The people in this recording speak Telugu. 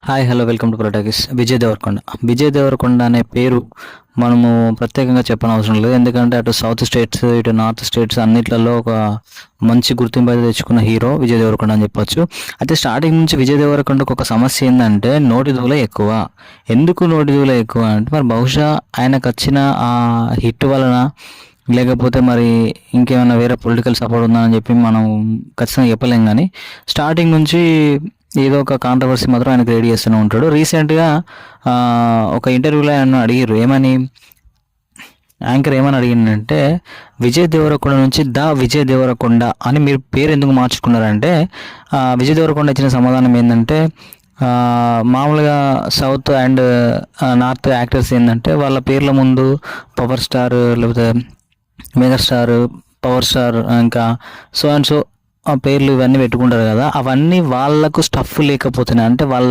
హాయ్ హలో వెల్కమ్ టు ప్రొటాకిస్. విజయ్ దేవరకొండ. విజయ్ దేవరకొండ అనే పేరు మనము ప్రత్యేకంగా చెప్పనవసరం లేదు. ఎందుకంటే అటు సౌత్ స్టేట్స్ ఇటు నార్త్ స్టేట్స్ అన్నిట్లలో ఒక మంచి గుర్తింపు అయితే తెచ్చుకున్న హీరో విజయ్ దేవరకొండ అని చెప్పొచ్చు. అయితే స్టార్టింగ్ నుంచి విజయ్ దేవరకొండకు ఒక సమస్య ఏంటంటే నోటి దూల ఎక్కువ. ఎందుకు నోటి దూల ఎక్కువ అంటే మరి బహుశా ఆయనకు వచ్చిన ఆ హిట్ వలన, లేకపోతే మరి ఇంకేమైనా వేరే పొలిటికల్ సపోర్ట్ ఉందా అని చెప్పి మనం ఖచ్చితంగా చెప్పలేం. కానీ స్టార్టింగ్ నుంచి ఏదో ఒక కాంట్రవర్సీ మాత్రం ఆయన క్రియేట్ చేస్తూనే ఉంటాడు. రీసెంట్గా ఒక ఇంటర్వ్యూలో ఆయన అడిగారు, యాంకర్ ఏమని అడిగిందంటే, విజయ్ దేవరకొండ నుంచి విజయ్ దేవరకొండ అని మీరు పేరు ఎందుకు మార్చుకున్నారంటే, విజయ్ దేవరకొండ ఇచ్చిన సమాధానం ఏంటంటే, మామూలుగా సౌత్ అండ్ నార్త్ యాక్టర్స్ ఏంటంటే వాళ్ళ పేర్ల ముందు పవర్ స్టార్, లేకపోతే మెగాస్టార్, పవర్ స్టార్, ఇంకా సో అండ్ సో ఆ పేర్లు ఇవన్నీ పెట్టుకుంటారు కదా, అవన్నీ వాళ్ళకు స్టఫ్ లేకపోతున్నాయి. అంటే వాళ్ళ